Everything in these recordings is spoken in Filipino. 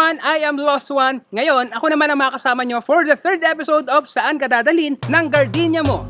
everyone! I am Juan. Ngayon, ako naman ang makasama nyo for the third episode of Saan Ka Dadalhin ng Gardenia mo.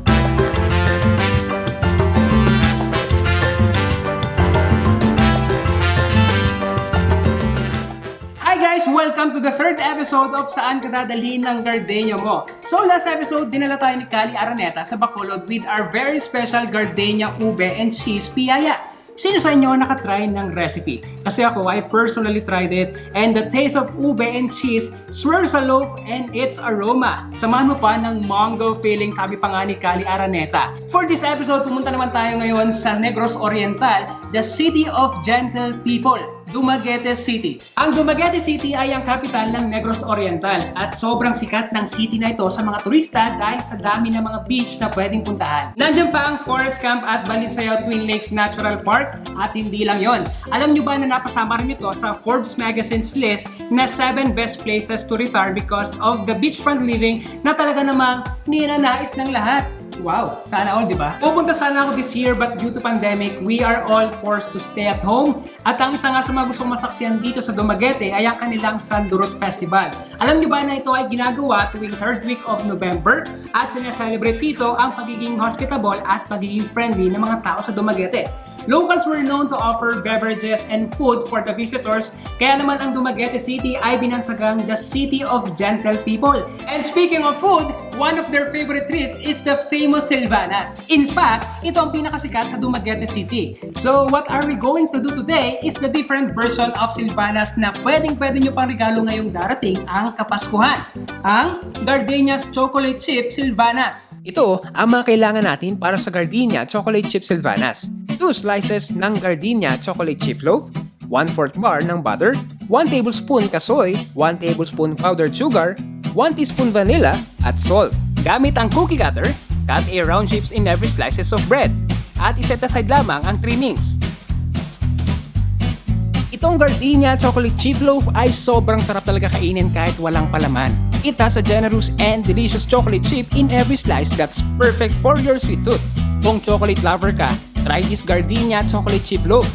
Hi guys! Welcome to the third episode of Saan Ka Dadalhin ng Gardenia mo. So last episode, dinala tayo ni Kali Araneta sa Bacolod with our very special Gardenia ube and cheese piyaya. Sino sa inyo nakatry ng recipe? Kasi ako, I personally tried it and the taste of ube and cheese swears a loaf and its aroma. Samahan mo pa ng mango feeling, sabi pa nga ni Kali Araneta. For this episode, pumunta naman tayo ngayon sa Negros Oriental, the city of gentle people. Dumagute City. Ang Dumagute City ay ang kapital ng Negros Oriental at sobrang sikat ng city na ito sa mga turista dahil sa dami ng mga beach na pwedeng puntahan. Nandiyan pa ang Forest Camp at Balinsayao Twin Lakes Natural Park at hindi lang yon. Alam nyo ba na napasama rin ito sa Forbes Magazine's list na 7 best places to retire because of the beachfront living na talaga namang ninanais ng lahat. Wow, sana all, di ba? Pupunta sana ako this year but due to pandemic, we are all forced to stay at home. At ang isa nga sa mga gustong masaksiyan dito sa Dumagute ay ang kanilang Sandurot Festival. Alam niyo ba na ito ay ginagawa tuwing 3rd week of November at sinaselebrate dito ang pagiging hospitable at pagiging friendly ng mga tao sa Dumagute. Locals were known to offer beverages and food for the visitors, kaya naman ang Dumagute City ay binansagang the city of gentle people. And speaking of food, one of their favorite treats is the famous Silvanas. In fact, ito ang pinakasikat sa Dumagute City. So what are we going to do today is the different version of Silvanas na pwede nyo pang regalo ngayong darating ang kapaskuhan. Ang Gardenia's Chocolate Chip Silvanas. Ito ang mga kailangan natin para sa Gardenia Chocolate Chip Silvanas. 2 slices ng Gardenia Chocolate Chip Loaf, 1/4 bar ng butter, 1 tablespoon kasoy, 1 tablespoon powdered sugar, 1 teaspoon vanilla, at salt. Gamit ang cookie cutter, cut a round shapes in every slices of bread, at iset aside lamang ang trimmings. Itong Gardenia Chocolate Chip Loaf ay sobrang sarap talaga kainin kahit walang palaman. It has a generous and delicious chocolate chip in every slice that's perfect for your sweet tooth. Kung chocolate lover ka, try this Gardenia Chocolate Chip Loaf.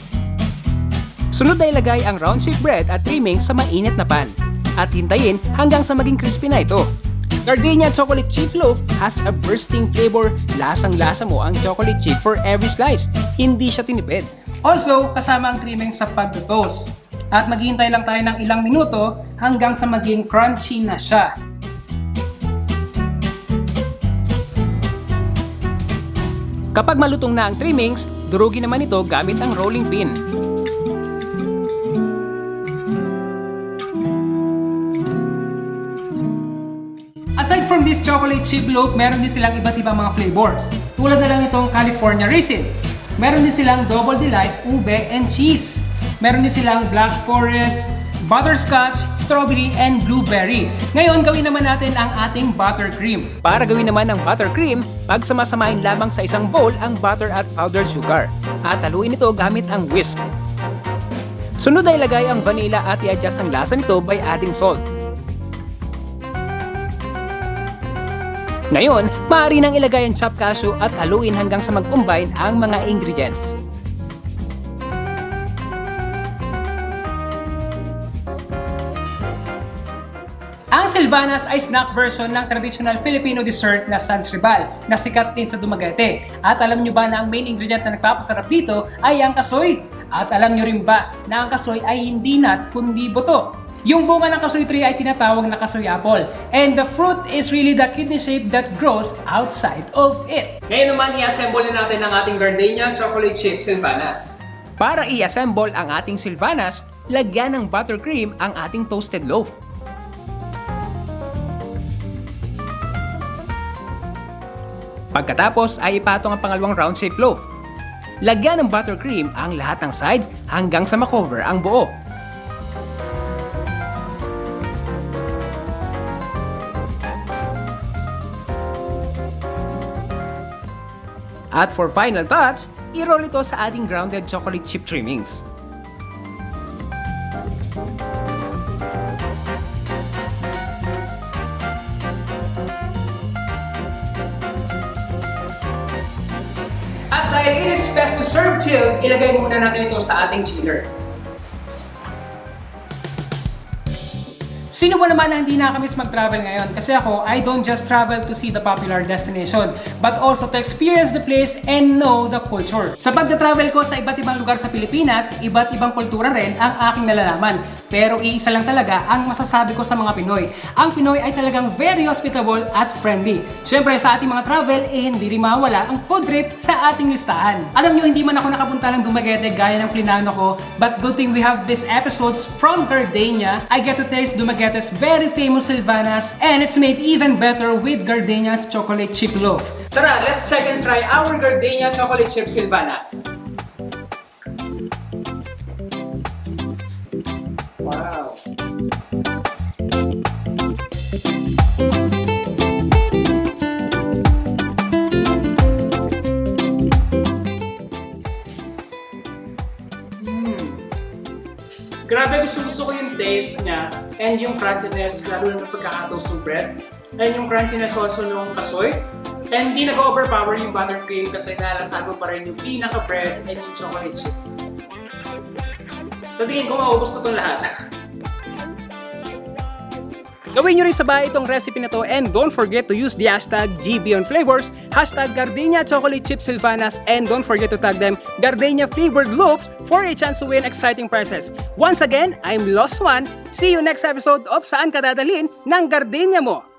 Sunod na ilagay ang round shape bread at trimmings sa mainit na pan at hintayin hanggang sa maging crispy na ito. Gardenia Chocolate Chip Loaf has a bursting flavor. Lasang-lasa mo ang chocolate chip for every slice. Hindi siya tinipid. Also, kasama ang trimmings sa pag-toast. At maghihintay lang tayo ng ilang minuto hanggang sa maging crunchy na siya. Kapag malutong na ang trimmings, durugin naman ito gamit ang rolling pin. Aside from this chocolate chip loaf, meron din silang iba't ibang mga flavors. Tulad na lang itong California Raisin. Meron din silang Double Delight, Ube, and Cheese. Meron din silang Black Forest, Butterscotch, Strawberry, and Blueberry. Ngayon, gawin naman natin ang ating buttercream. Para gawin naman ang buttercream, pagsamasamahin lamang sa isang bowl ang butter at powdered sugar. At haluin ito gamit ang whisk. Sunod ay ilagay ang vanilla at i-adjust ang lasa nito by adding salt. Ngayon, maaari nang ilagay ang chopped cashew at haluin hanggang sa mag-combine ang mga ingredients. Ang Silvanas ay snack version ng traditional Filipino dessert na sansribal na sikat din sa Dumagute. At alam nyo ba na ang main ingredient na nagpapasarap dito ay ang kasoy? At alam nyo rin ba na ang kasoy ay hindi nut kundi buto? Yung bunga ng kasoy tree ay tinatawag na kasoy apple. And the fruit is really the kidney shape that grows outside of it. Ngayon naman, i-assemble na natin ang ating Gardenia Chocolate Chip Silvanas. Para i-assemble ang ating Silvanas, lagyan ng buttercream ang ating toasted loaf. Pagkatapos ay ipatong ang pangalawang round shape loaf. Lagyan ng buttercream ang lahat ng sides hanggang sa makover ang buo. At for final touch, i-roll ito sa ating grounded chocolate chip trimmings. At dahil it is best to serve chilled, ilagay muna natin ito sa ating chiller. Sino ba naman na hindi nakakamiss mag-travel ngayon? Kasi ako, I don't just travel to see the popular destination, but also to experience the place and know the culture. Sa pagka-travel ko sa iba't ibang lugar sa Pilipinas, iba't ibang kultura rin ang aking nalalaman. Pero iisa lang talaga ang masasabi ko sa mga Pinoy. Ang Pinoy ay talagang very hospitable at friendly. Siyempre sa ating mga travel, hindi rin mawala ang food trip sa ating listahan. Alam nyo, hindi man ako nakapunta ng Dumagute gaya ng plinano ko, but good thing we have these episodes from Gardenia. I get to taste Dumagute's very famous Silvanas, and it's made even better with Gardenia's chocolate chip loaf. Tara, let's check and try our Gardenia chocolate chip Silvanas. Wow! Grabe, gusto ko yung taste niya and yung crunchiness, lalo na ng pagkakatoast ng bread. And yung crunchiness also nung kasoy. And hindi nag-overpower yung buttercream kasi nalasahan mo pa rin yung pinaka-bread and yung chocolate chip. So tingin ko maubos ko itong lahat. Gawin nyo rin sa bahay itong recipe na to and don't forget to use the hashtag #GBonFlavors, hashtag Gardenia Chocolate Chip Silvanas, and don't forget to tag them Gardenia Flavored Loaves for a chance to win exciting prizes. Once again, I'm Juan. See you next episode of Saan Ka Dadalhin ng Gardenia Mo!